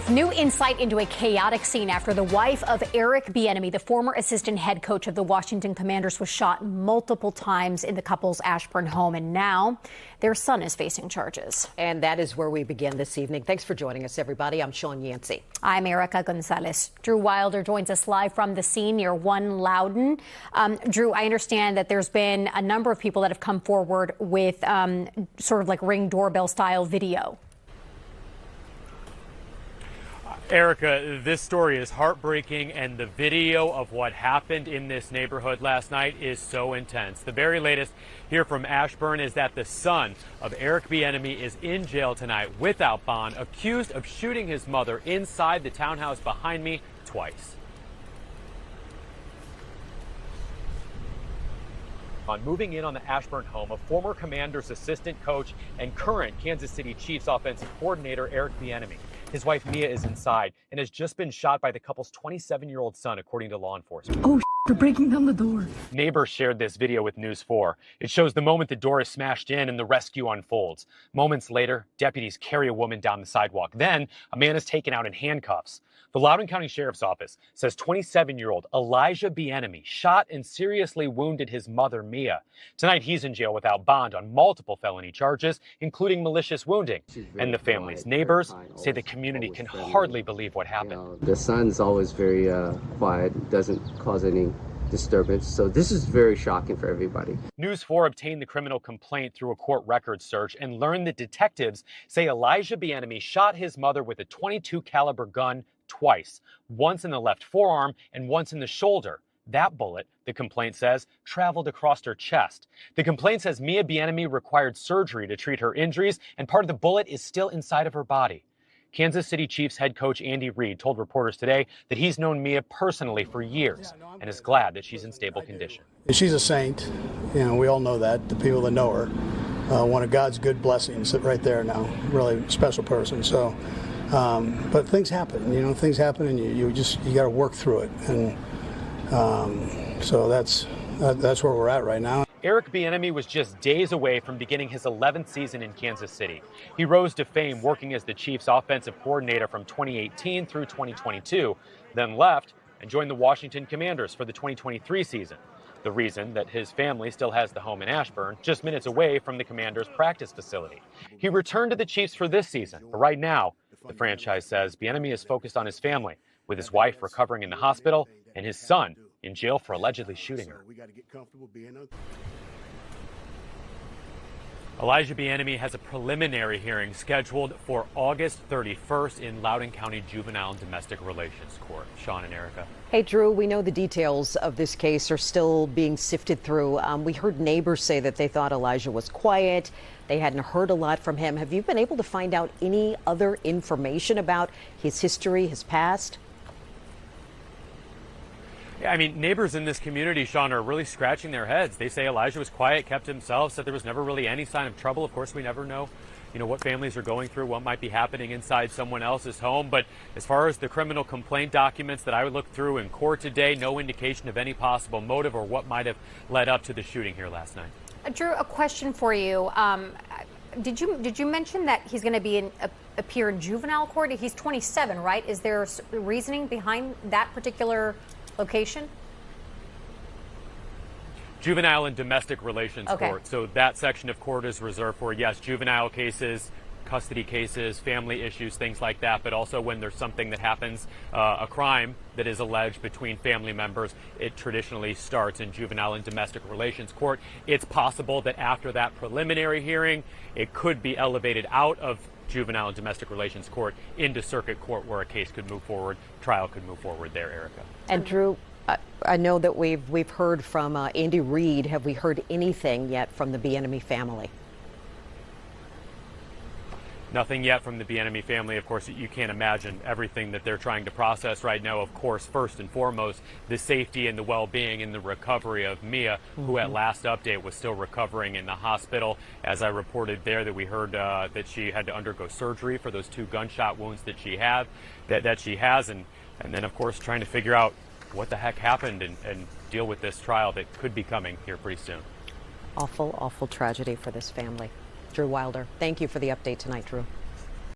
5, new insight into a chaotic scene after the wife of Eric Bieniemy, the former assistant head coach of the Washington Commanders, was shot multiple times in the couple's Ashburn home, and now their son is facing charges. And that is where we begin this evening. Thanks for joining us, everybody. I'm Sean Yancey. I'm Erica Gonzalez. Drew Wilder joins us live from the scene near 1 Loudoun. Drew, I understand that there's been a number of people that have come forward with sort of like Ring doorbell style video. Erica, this story is heartbreaking, and the video of what happened in this neighborhood last night is so intense. The very latest here from Ashburn is that the son of Eric Bieniemy is in jail tonight without bond, accused of shooting his mother inside the townhouse behind me twice. On moving in on the Ashburn home of former Commanders assistant coach and current Kansas City Chiefs offensive coordinator Eric Bieniemy. His wife Mia is inside and has just been shot by the couple's 27-year-old son, according to law enforcement. Oh, they're breaking down the door. Neighbors shared this video with News 4. It shows the moment the door is smashed in and the rescue unfolds. Moments later, deputies carry a woman down the sidewalk. Then, a man is taken out in handcuffs. The Loudoun County Sheriff's Office says 27-year-old Elijah Bieniemy shot and seriously wounded his mother, Mia. Tonight, he's in jail without bond on multiple felony charges, including malicious wounding. And the family's neighbors say the community can hardly believe what happened. You know, the son's always very quiet, doesn't cause any disturbance. So this is very shocking for everybody. News 4 obtained the criminal complaint through a court records search and learned that detectives say Elijah Bieniemy shot his mother with a .22 caliber gun twice, once in the left forearm and once in the shoulder. That bullet, the complaint says, traveled across her chest. The complaint says Mia Bieniemy required surgery to treat her injuries, and part of the bullet is still inside of her body. Kansas City Chiefs head coach Andy Reid told reporters today that he's known Mia personally for years and is glad that she's in stable condition. She's a saint. You know, we all know that, the people that know her. One of God's good blessings right there now. Really special person. So, but things happen, you know, and you got to work through it. And so that's where we're at right now. Eric Bieniemy was just days away from beginning his 11th season in Kansas City. He rose to fame working as the Chiefs' offensive coordinator from 2018 through 2022, then left and joined the Washington Commanders for the 2023 season. The reason that his family still has the home in Ashburn, just minutes away from the Commanders' practice facility. He returned to the Chiefs for this season, but right now, the franchise says Bieniemy is focused on his family, with his wife recovering in the hospital and his son in jail for allegedly shooting her. Elijah Bieniemy has a preliminary hearing scheduled for August 31st in Loudoun County Juvenile and Domestic Relations Court. Sean and Erica. Hey, Drew, we know the details of this case are still being sifted through. We heard neighbors say that they thought Elijah was quiet. They hadn't heard a lot from him. Have you been able to find out any other information about his history, his past? Yeah, I mean, neighbors in this community, Sean, are really scratching their heads. They say Elijah was quiet, kept to himself, said there was never really any sign of trouble. Of course, we never know, what families are going through, what might be happening inside someone else's home. But as far as the criminal complaint documents that I would look through in court today, no indication of any possible motive or what might have led up to the shooting here last night. Drew, a question for you. Did you mention that he's going to appear in juvenile court? He's 27, right? Is there reasoning behind that particular location? Juvenile and Domestic Relations Court. So that section of court is reserved for, yes, juvenile cases, custody cases, family issues, things like that. But also when there's something that happens, a crime that is alleged between family members, it traditionally starts in Juvenile and Domestic Relations Court. It's possible that after that preliminary hearing, it could be elevated out of Juvenile and Domestic Relations Court into circuit court, where a case could move forward, trial could move forward there, Erica. And Drew, I know that we've heard from Andy Reid. Have we heard anything yet from the Bieniemy family? Nothing yet from the Bieniemy family. Of course, you can't imagine everything that they're trying to process right now. Of course, first and foremost, the safety and the well-being and the recovery of Mia, who at last update was still recovering in the hospital. As I reported there, that we heard that she had to undergo surgery for those 2 gunshot wounds that she has, and then of course trying to figure out what the heck happened and deal with this trial that could be coming here pretty soon. Awful, awful tragedy for this family. Drew Wilder, thank you for the update tonight, Drew.